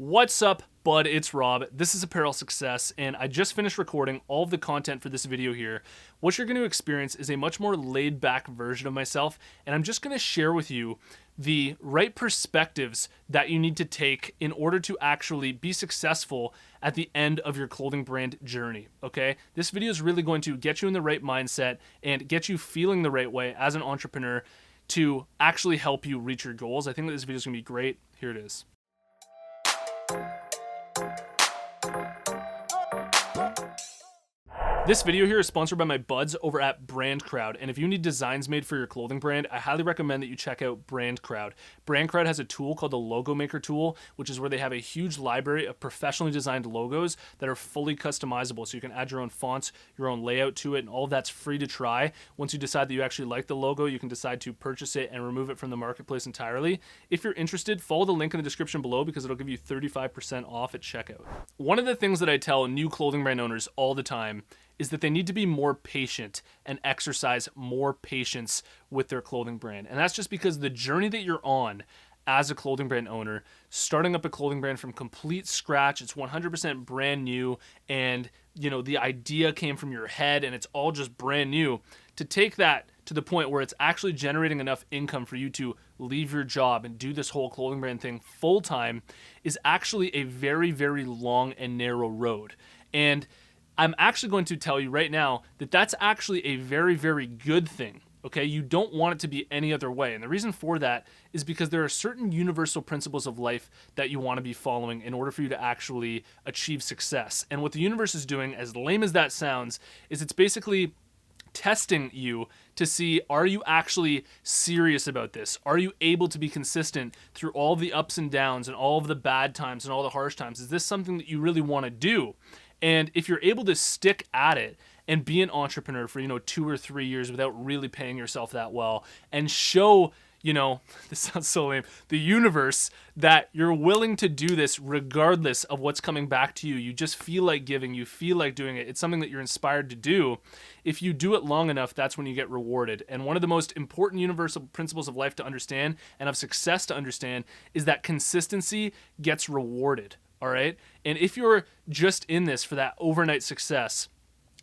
What's up, bud? It's Rob. This is Apparel Success, and I just finished recording all of the content for this video here. What you're going to experience is a much more laid-back version of myself, and I'm just going to share with you the right perspectives that you need to take in order to actually be successful at the end of your clothing brand journey, okay? This video is really going to get you in the right mindset and get you feeling the right way as an entrepreneur to actually help you reach your goals. I think that this video is going to be great. Here it is. This video here is sponsored by my buds over at BrandCrowd, and if you need designs made for your clothing brand, I highly recommend that you check out BrandCrowd. BrandCrowd has a tool called the Logo Maker tool, which is where they have a huge library of professionally designed logos that are fully customizable, so you can add your own fonts, your own layout to it, and all of that's free to try. Once you decide that you actually like the logo, you can decide to purchase it and remove it from the marketplace entirely. If you're interested, follow the link in the description below because it'll give you 35% off at checkout. One of the things that I tell new clothing brand owners all the time is that they need to be more patient and exercise more patience with their clothing brand. And that's just because the journey that you're on as a clothing brand owner, starting up a clothing brand from complete scratch, it's 100% brand new, and the idea came from your head and it's all just brand new, to take that to the point where it's actually generating enough income for you to leave your job and do this whole clothing brand thing full time is actually a very, very long and narrow road. And I'm actually going to tell you right now that that's actually a very, very good thing, okay? You don't want it to be any other way. And the reason for that is because there are certain universal principles of life that you want to be following in order for you to actually achieve success. And what the universe is doing, as lame as that sounds, is it's basically testing you to see, are you actually serious about this? Are you able to be consistent through all the ups and downs and all of the bad times and all the harsh times? Is this something that you really want to do? And if you're able to stick at it and be an entrepreneur for, 2 or 3 years without really paying yourself that well, and show, this sounds so lame, the universe that you're willing to do this regardless of what's coming back to you. You just feel like giving, you feel like doing it. It's something that you're inspired to do. If you do it long enough, that's when you get rewarded. And one of the most important universal principles of life to understand and of success to understand is that consistency gets rewarded. All right. And if you're just in this for that overnight success,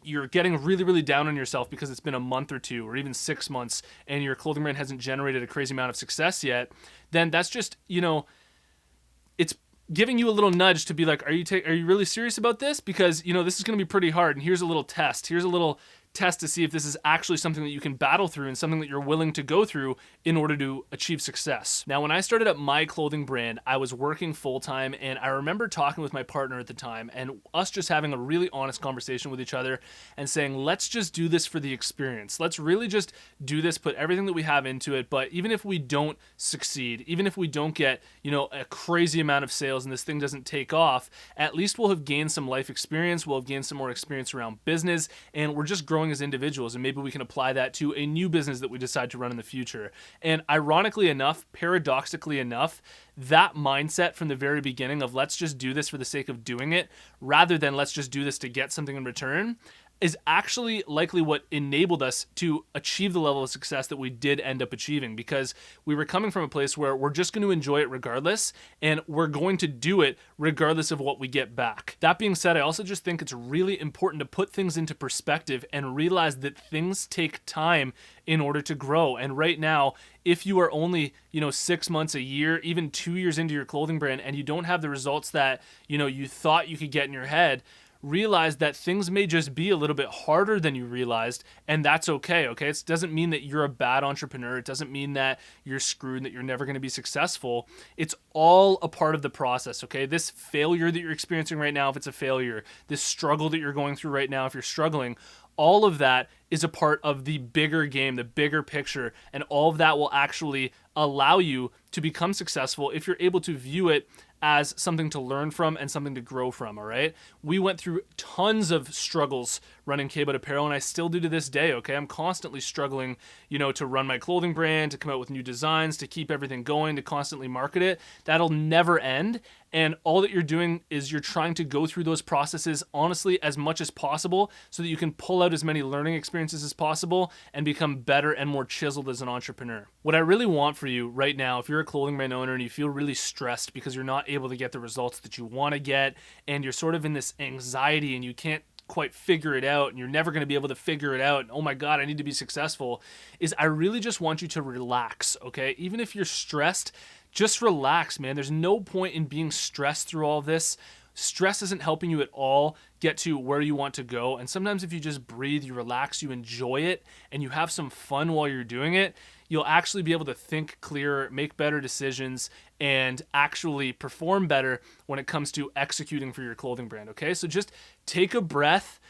you're getting really, really down on yourself because it's been a month or two or even 6 months and your clothing brand hasn't generated a crazy amount of success yet, then that's just, it's giving you a little nudge to be like, are you really serious about this? Because, this is going to be pretty hard. And here's a little test. Here's a little test to see if this is actually something that you can battle through and something that you're willing to go through in order to achieve success. Now, when I started up my clothing brand, I was working full-time, and I remember talking with my partner at the time and us just having a really honest conversation with each other and saying, let's just do this for the experience. Let's really just do this, put everything that we have into it. But even if we don't succeed, even if we don't get, a crazy amount of sales and this thing doesn't take off, at least we'll have gained some life experience. We'll have gained some more experience around business, and we're just growing as individuals, and maybe we can apply that to a new business that we decide to run in the future. And ironically enough, paradoxically enough, that mindset from the very beginning of let's just do this for the sake of doing it rather than let's just do this to get something in return is actually likely what enabled us to achieve the level of success that we did end up achieving, because we were coming from a place where we're just going to enjoy it regardless, and we're going to do it regardless of what we get back. That being said, I also just think it's really important to put things into perspective and realize that things take time in order to grow. And right now, if you are only, 6 months, a year, even 2 years into your clothing brand, and you don't have the results that, you thought you could get in your head, realize that things may just be a little bit harder than you realized, and that's okay. It doesn't mean that you're a bad entrepreneur. It doesn't mean that you're screwed and that you're never going to be successful. It's all a part of the process, okay? This failure that you're experiencing right now, if it's a failure, this struggle that you're going through right now, if you're struggling, all of that is a part of the bigger game, the bigger picture, and all of that will actually allow you to become successful if you're able to view it as something to learn from and something to grow from, all right? We went through tons of struggles running K-Bud Apparel, and I still do to this day, okay? I'm constantly struggling, to run my clothing brand, to come out with new designs, to keep everything going, to constantly market it. That'll never end, And all that you're doing is you're trying to go through those processes honestly as much as possible so that you can pull out as many learning experiences as possible and become better and more chiseled as an entrepreneur. What I really want for you right now, if you're a clothing brand owner and you feel really stressed because you're not able to get the results that you want to get, and you're sort of in this anxiety and you can't quite figure it out and you're never going to be able to figure it out, and oh my god, I need to be successful, is I really just want you to relax, okay? Even if you're stressed, just relax, man. There's no point in being stressed through all this. Stress isn't helping you at all get to where you want to go. And sometimes if you just breathe, you relax, you enjoy it, and you have some fun while you're doing it, you'll actually be able to think clearer, make better decisions, and actually perform better when it comes to executing for your clothing brand, okay? So just take a breath,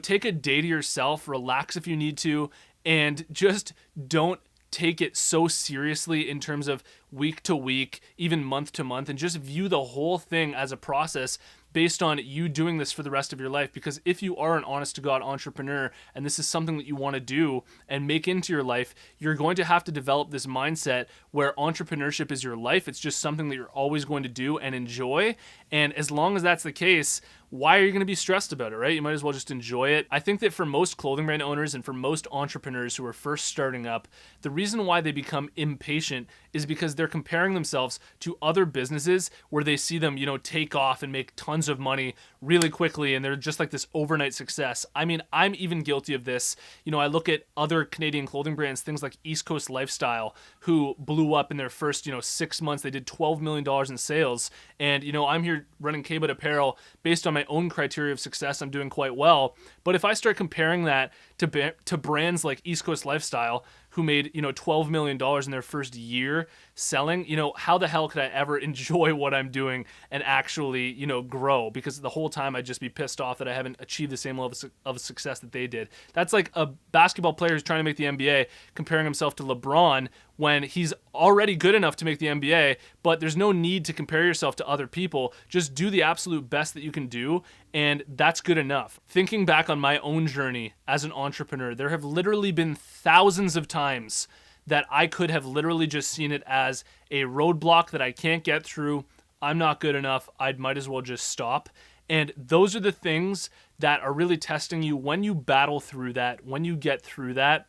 take a day to yourself, relax if you need to, and just don't take it so seriously in terms of week to week, even month to month, and just view the whole thing as a process based on you doing this for the rest of your life. Because if you are an honest to God entrepreneur and this is something that you want to do and make into your life, you're going to have to develop this mindset where entrepreneurship is your life. It's just something that you're always going to do and enjoy. And as long as that's the case, why are you going to be stressed about it, right? You might as well just enjoy it. I think that for most clothing brand owners and for most entrepreneurs who are first starting up, the reason why they become impatient is because they're comparing themselves to other businesses where they see them, take off and make tons of money really quickly, and they're just like this overnight success. I mean, I'm even guilty of this. I look at other Canadian clothing brands, things like East Coast Lifestyle, who blew up in their first, 6 months. They did $12 million in sales. And, I'm here running K-Bud Apparel based on my own criteria of success. I'm doing quite well. But if I start comparing that to brands like East Coast Lifestyle, who made, $12 million in their first year selling, how the hell could I ever enjoy what I'm doing and actually, grow? Because the whole time I'd just be pissed off that I haven't achieved the same level of success that they did. That's like a basketball player who's trying to make the NBA comparing himself to LeBron when he's already good enough to make the NBA, but there's no need to compare yourself to other people. Just do the absolute best that you can do, and that's good enough. Thinking back on my own journey as an entrepreneur, there have literally been thousands of times that I could have literally just seen it as a roadblock that I can't get through. I'm not good enough. I might as well just stop. And those are the things that are really testing you. When you battle through that, when you get through that,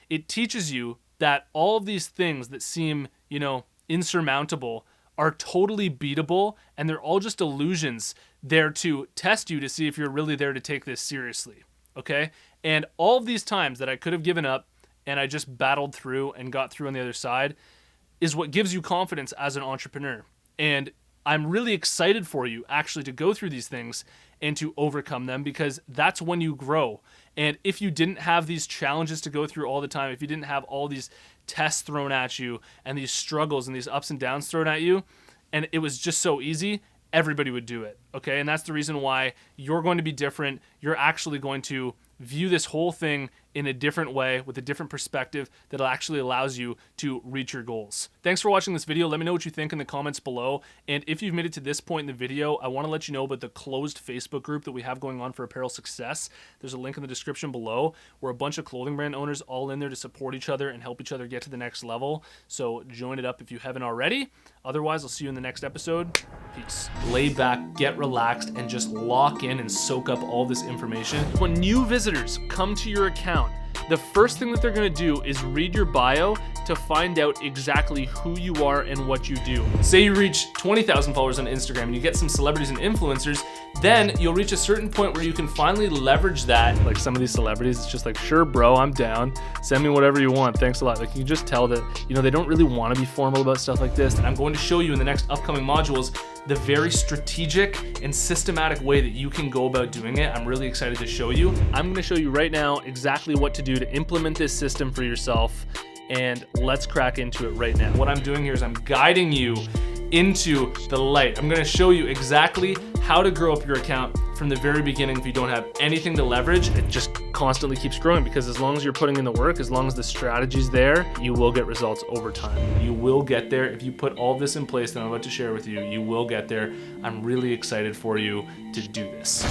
it teaches you that all of these things that seem, insurmountable are totally beatable, and they're all just illusions there to test you to see if you're really there to take this seriously, okay? And all of these times that I could have given up and I just battled through and got through on the other side is what gives you confidence as an entrepreneur. And I'm really excited for you actually to go through these things and to overcome them, because that's when you grow. And if you didn't have these challenges to go through all the time, if you didn't have all these tests thrown at you and these struggles and these ups and downs thrown at you, and it was just so easy, everybody would do it, okay? And that's the reason why you're going to be different. You're actually going to view this whole thing in a different way with a different perspective that actually allows you to reach your goals. Thanks for watching this video. Let me know what you think in the comments below. And if you've made it to this point in the video, I want to let you know about the closed Facebook group that we have going on for apparel success. There's a link in the description below. We're a bunch of clothing brand owners all in there to support each other and help each other get to the next level. So join it up if you haven't already. Otherwise, I'll see you in the next episode. Peace. Lay back, get relaxed, and just lock in and soak up all this information. When new visitors come to your account, the first thing that they're going to do is read your bio to find out exactly who you are and what you do. Say you reach 20,000 followers on Instagram and you get some celebrities and influencers, then you'll reach a certain point where you can finally leverage that. Like some of these celebrities, it's just like, sure, bro, I'm down. Send me whatever you want. Thanks a lot. Like you can just tell that, they don't really want to be formal about stuff like this. And I'm going to show you in the next upcoming modules the very strategic and systematic way that you can go about doing it. I'm really excited to show you. I'm going to show you right now exactly what to do to implement this system for yourself, and let's crack into it right now. What I'm doing here is I'm guiding you into the light. I'm going to show you exactly how to grow up your account from the very beginning. If you don't have anything to leverage, it just constantly keeps growing, because as long as you're putting in the work, as long as the strategy's there, you will get results over time. You will get there. If you put all this in place that I'm about to share with you, you will get there. I'm really excited for you to do this.